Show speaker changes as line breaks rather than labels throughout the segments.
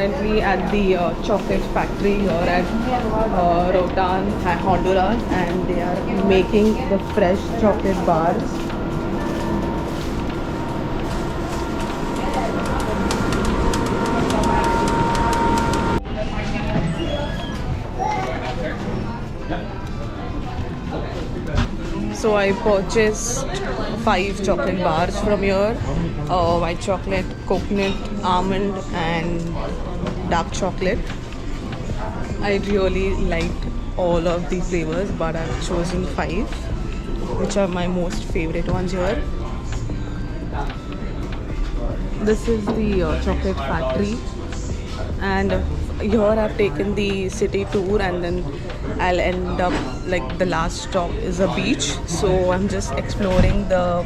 currently at the chocolate factory here at Rotan, Honduras, and they are making the fresh chocolate bars. So I purchased 5 chocolate bars from here. White chocolate, coconut, almond and dark chocolate. I really liked all of the flavors, but I've chosen 5, which are my most favorite ones here. This is the chocolate factory, and here I've taken the city tour, and then I'll end up, like, the last stop is a beach, so I'm just exploring the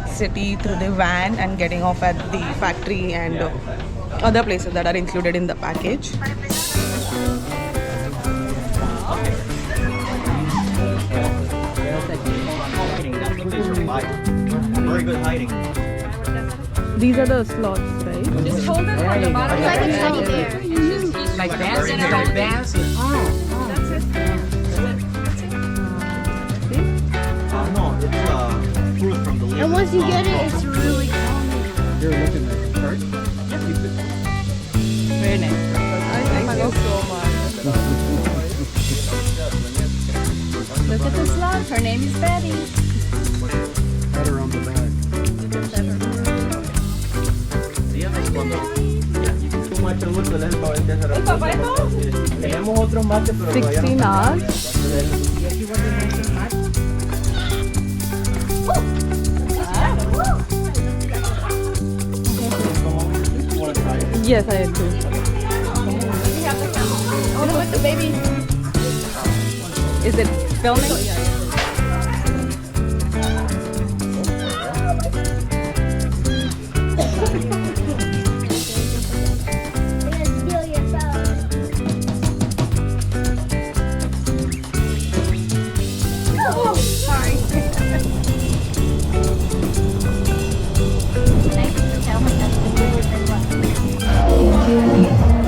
city through the van and getting off at the factory and other places that are included in the package.
Very good hiding.
These are the slots, right?
Just hold it from the bottom. Like it's right there.
Like dancing, like dancing.
That's it.
No, it's fruit from the list.
And once you get it, it's really calming.
You're looking at the chart?
Very nice. Thank you so much.
Look at the slot. Her name is Betty.
Better on the back.
Tenemos otros mates, pero
16 hours. Yes, I do.
Oh, look, the baby.
Is it filming?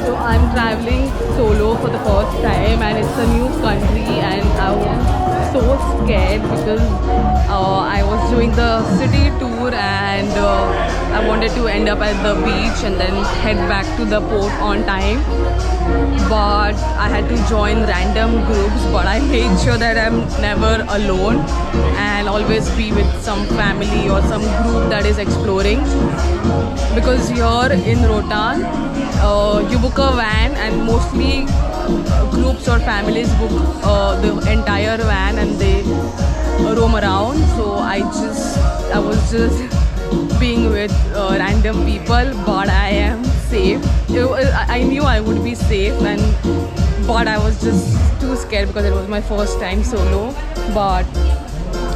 So I'm traveling solo for the first time, and it's a new country, and I was so scared because I was doing the city tour, and I wanted to end up at the beach and then head back to the port on time. But I had to join random groups, but I made sure that I'm never alone and always be with some family or some group that is exploring. Because here in Rotan, you book a van, and mostly groups or families book the entire van and they roam around. So I was just being with random people, but I am safe. I knew I would be safe, but I was just too scared because it was my first time solo. But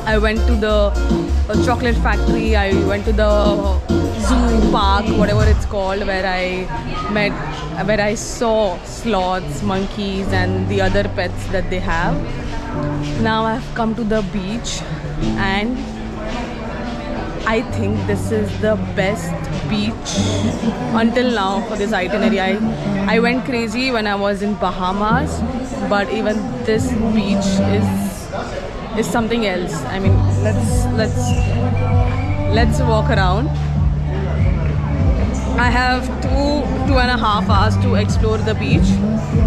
I went to the chocolate factory, I went to the zoo park, whatever it's called, where I saw sloths, monkeys and the other pets that they have. Now I've come to the beach, and I think this is the best beach until now for this itinerary. I went crazy when I was in Bahamas, but even this beach is something else. I mean, let's walk around. I have 2.5 hours to explore the beach.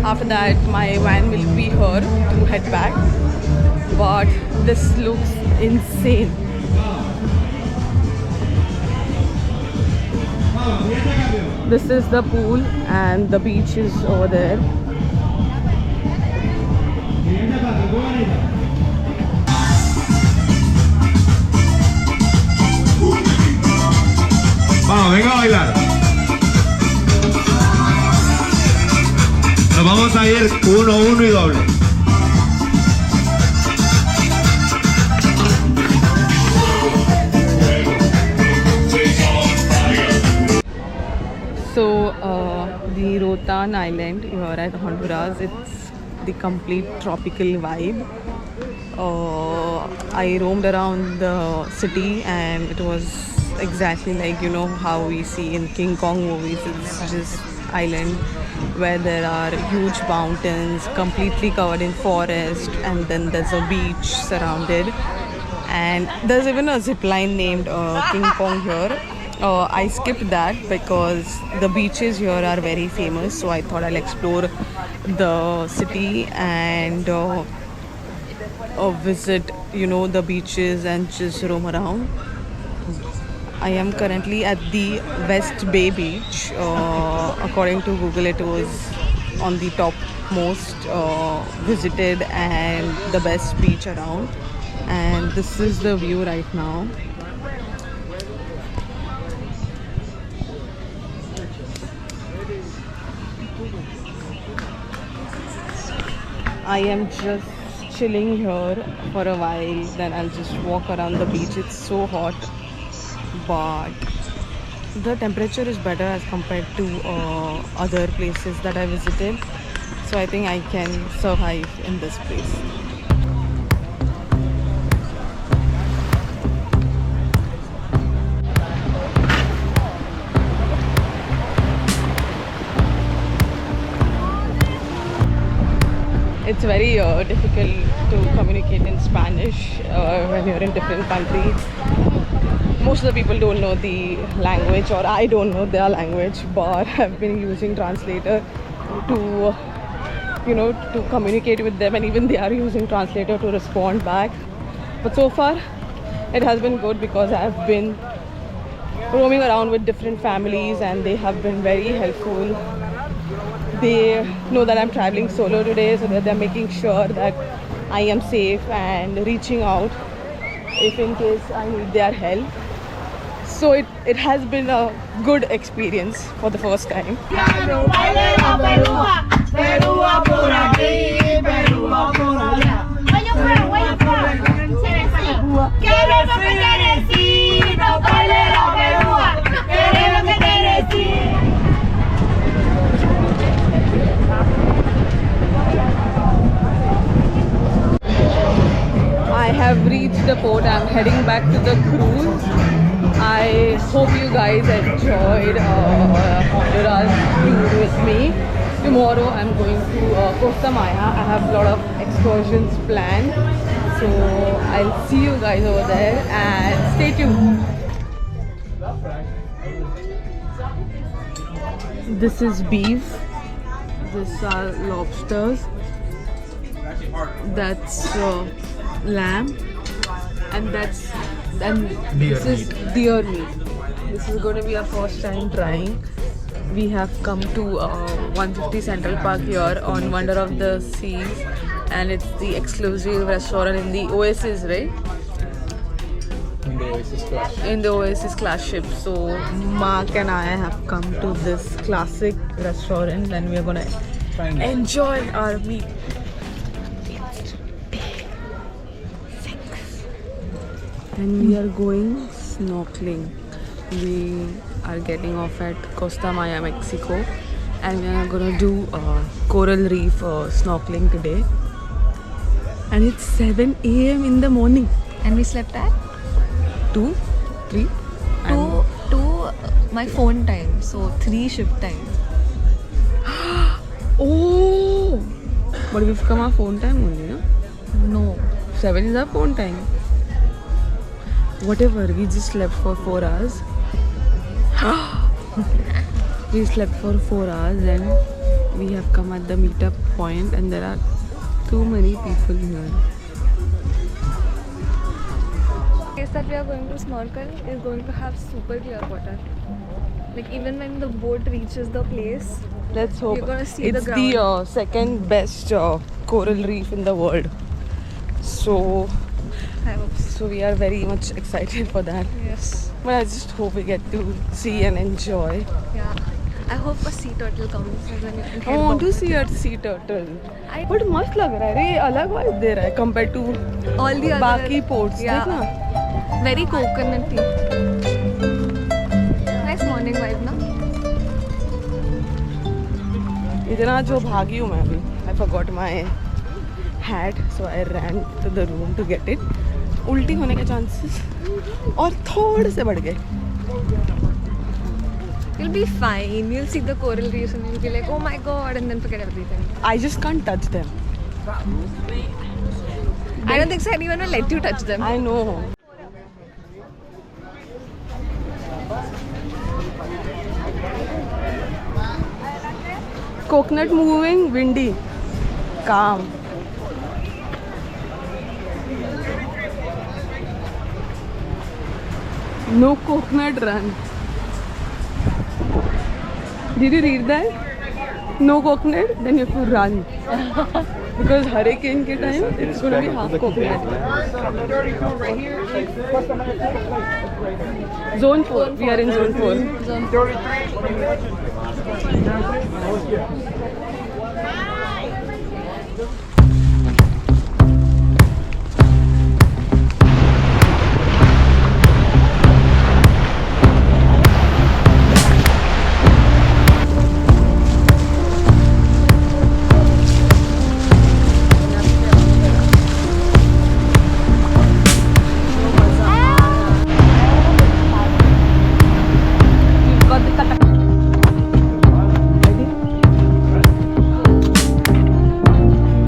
After that, my van will be here to head back. But this looks insane. This is the pool and the beach is over there.
Vamos, venga a bailar. Nos vamos a ir 1, 1 y doble.
So the Rotan Island here at Honduras, it's the complete tropical vibe. I roamed around the city and it was exactly like, you know, how we see in King Kong movies. It's just island where there are huge mountains completely covered in forest, and then there's a beach surrounded, and there's even a zip line named King Kong here. I skipped that because the beaches here are very famous, so I thought I'll explore the city and visit, you know, the beaches and just roam around. I am currently at the West Bay Beach. According to Google, it was on the top most visited and the best beach around. And this is the view right now. I am just chilling here for a while, then I'll just walk around the beach. It's so hot, but the temperature is better as compared to other places that I visited, so I think I can survive in this place. It's very difficult to communicate in Spanish when you're in different countries. Most of the people don't know the language, or I don't know their language, but I've been using translator to, you know, to communicate with them, and even they are using translator to respond back. But so far it has been good because I've been roaming around with different families and they have been very helpful. They know that I'm traveling solo today, so that they're making sure that I am safe and reaching out if in case I need their help. So it has been a good experience for the first time. I have reached the port. I'm heading back to the cruise. I hope you guys enjoyed Honduras tour with me. Tomorrow I'm going to Costa Maya. I have a lot of excursions planned, so I'll see you guys over there and stay tuned. This is beef. These are lobsters. That's lamb, and this is deer meat. This is going to be our first time trying. We have come to 150 Central Park here on Wonder of the Seas, and it's the exclusive restaurant in the Oasis, right?
In the Oasis class.
In the Oasis class ship. So Mark and I have come to this classic restaurant, and we are gonna enjoy our meat. And we are going snorkeling. We are getting off at Costa Maya, Mexico, and we are gonna do coral reef snorkeling today. And it's 7 a.m. in the morning.
And we slept at
2, 3.
two my phone time, so 3 shift time.
Oh, but we've come our phone time only, no?
No.
7 is our phone time. Whatever, we just slept for 4 hours. We slept for 4 hours and we have come at the meetup point, and there are too many people here.
The place that we are going to snorkel is going to have super clear water. Like even when the boat reaches the place,
Let's hope.
You're gonna see
it's
the
the second best coral reef in the world. So
I hope so.
So we are very much excited for that.
Yes.
But I just hope we get to see and enjoy.
Yeah. I hope a sea turtle comes and then you can
I want to see a sea turtle. But मस्त लग रहा है रे, अलग vibe दे रहा है compared to
all the other
बाकी ports.
Yeah.
देखना.
Very coconutty. Nice morning vibe, na?
इतना जो भागी हूँ मैं अभी. I forgot my hat, so I ran to the room to get it. उल्टी होने के चांसेस और थोड़े से बढ़ गए.
You'll be fine. You'll see the coral reefs and you'll be like, oh my god, and then forget everything.
I just can't touch them.
I don't think so anyone will let you touch them.
I know. Coconut moving, windy, calm. No coconut run. Did you read that? No coconut, then you have to run. Because hurricane ke time, it's going to be half coconut. Zone 4. We are in zone 4.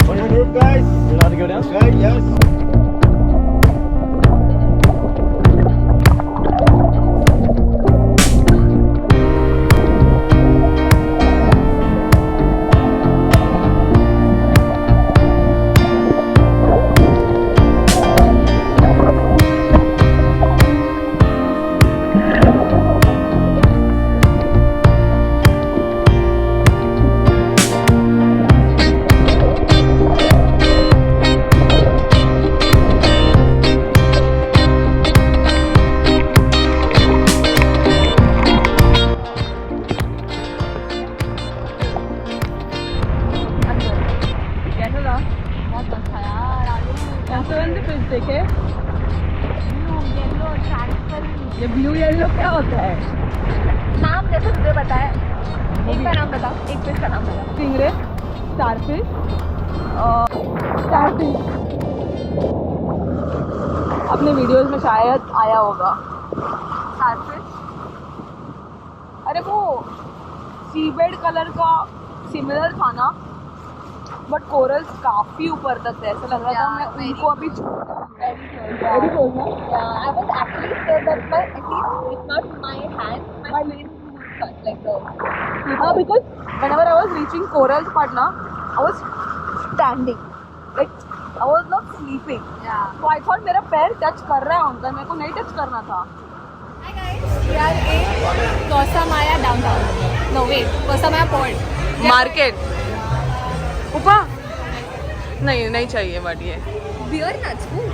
On your group, guys. You're allowed to go down. Okay, yes.
देखे ये blue yellow क्या होता है?
नाम जैसे तुझे बताया, एक का नाम बता, एक फिश का नाम बता.
स्टिंगरे, स्टारफिश, स्टारफिश अपने वीडियोस में शायद आया होगा. स्टारफिश, अरे वो सीबेड कलर का सिमिलर था ना, बट कोरल्स काफी ऊपर तक थे. ऐसा लग रहा था मैं उनको अभी
I was actually scared that my, at least if not my hand, my face would touch like the.
because whenever I was reaching corals part na, I was standing, like I was not sleeping.
Yeah.
So I thought मेरा पैर touch कर रहा है उनका, मेरे को नहीं touch करना था.
Hi guys, we are in Kosamaya downtown. No wait, Kosamaya port.
Market उपा नहीं नहीं चाहिए बट ये
Beer nuts, cool.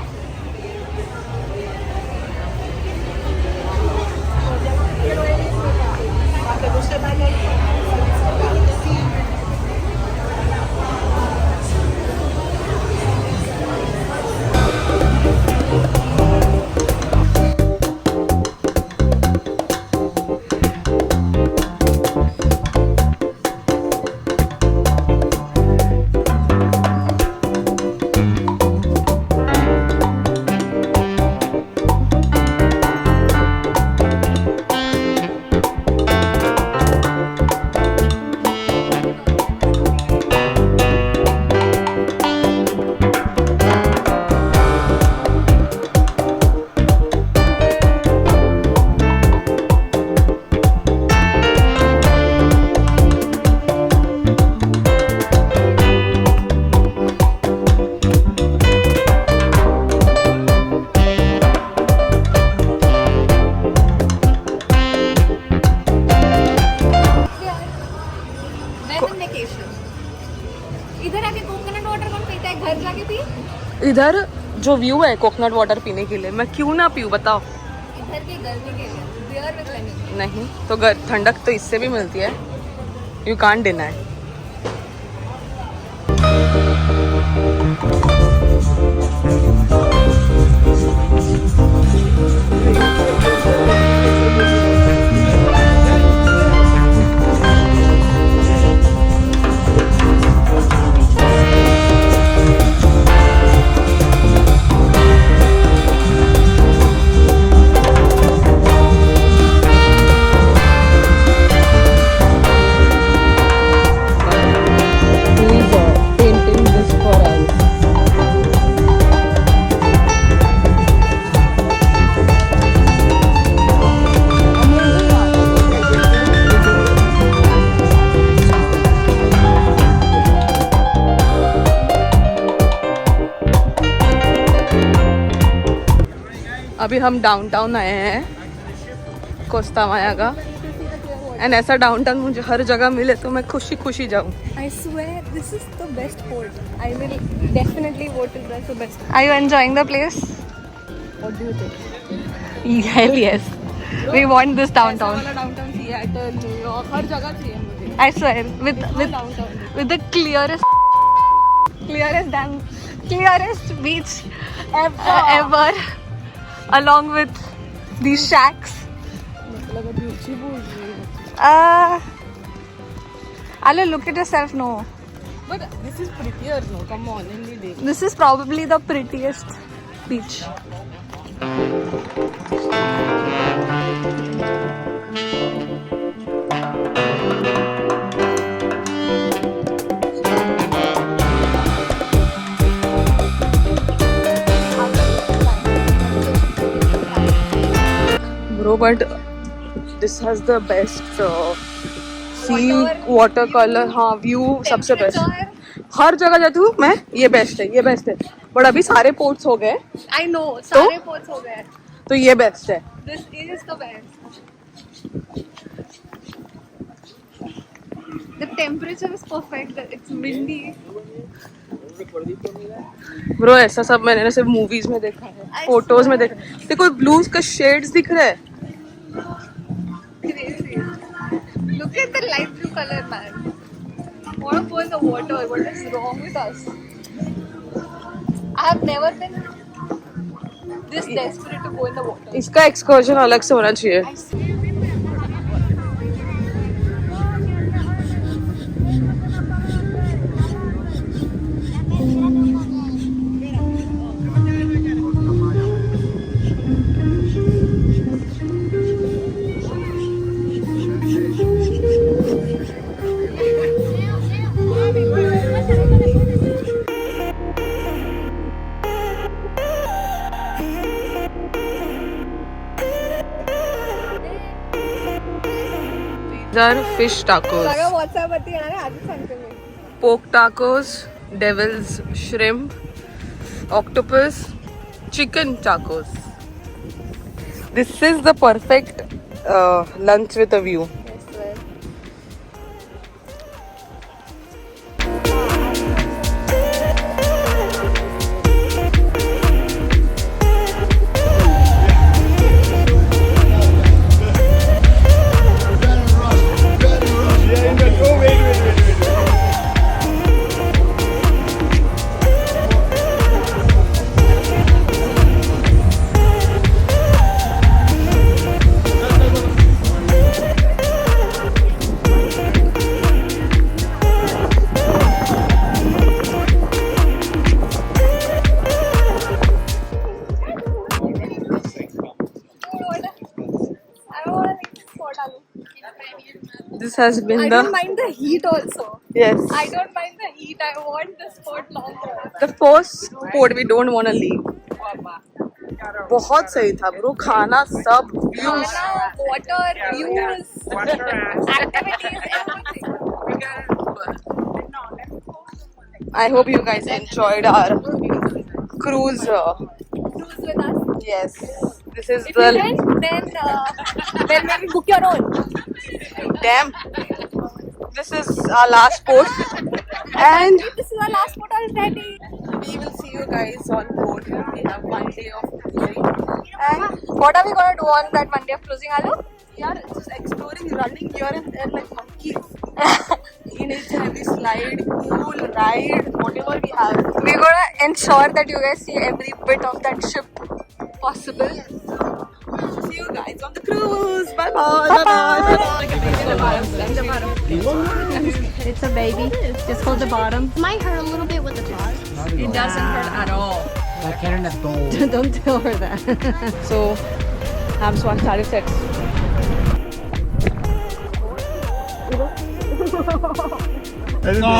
इधर आके कोकोनट वाटर कौन पीता है? घर जाके पी.
इधर जो व्यू है कोकोनट वाटर पीने के लिए, मैं क्यों ना पीऊँ बताओ?
इधर के गर्मी के लिए बियर विद लेमन.
नहीं तो ठंडक तो इससे भी मिलती है. You can't deny. अभी हम डाउनटाउन आए हैं कोस्टा माया का एंड ऐसा डाउनटाउन मुझे हर जगह मिले तो मैं खुशी खुशी जाऊँ.
I swear this is the best port. I will definitely vote it as the best. Are you enjoying the place?
What do you think?
Hell yes. We want this downtown.
ऐसा वाला डाउनटाउन सिएटल, न्यूयॉर्क, हर जगह चाहिए मुझे.
I swear with
downtown
the clearest beach ever along with these shacks.
मतलब अभी ऊँची बोल रही है.
Ale, look at yourself. No,
But this is prettier, no? Come on, in the day.
this is probably the prettiest beach.
Bro, but this has the best sea watercolor. हाँ, view सबसे best. हर जगह जाती हूँ मैं, ये best है, ये best है. बट अभी सारे पोर्ट्स हो गए
I know. सारे ports हो गए.
तो ये बेस्ट है.
This is the best. The temperature is perfect. It's windy.
Bro ऐसा सब मैंने सिर्फ मूवीज में देखा है, फोटोज में देखा है. देखो ब्लूज का शेड्स दिख रहा है.
Crazy. Look at the light blue color, man. I want to go in the water. What is wrong with us? I have never been this desperate to go in the water.
इसका excursion अलग से होना चाहिए. These are fish tacos.
सगळं WhatsApp वरती येणार आहे आधीच सांगते मी.
Pork tacos, devil's shrimp, octopus, chicken tacos. This is the perfect lunch with a view. This has been
I
the
don't mind the heat also.
yes
I don't mind the heat. I want the sport longer.
the first port we don't want to leave. बहुत सही था bro, खाना सब views.
Khana, water, views, activities, everything.
I hope you guys enjoyed our cruise.
Cruise with us.
Yes, this is
If you
the
didn't, then maybe book your own.
damn. This is our last port, and
This is our last port already.
we will see you guys on board. We have 1 day of cruising.
And what are we gonna do on that one day of cruising, Alu?
We are just exploring, running here and there like monkeys. In each and every slide, pool, ride, whatever we have.
We're gonna ensure that you guys see every bit of that ship possible.
See you guys on the cruise. Bye bye. Bye bye.
It's a baby. Just hold the bottom.
Might hurt a little bit with the top.
It doesn't hurt at all.
Like carrying a doll.
Don't tell her that.
So, I'm Swan started sets.
No.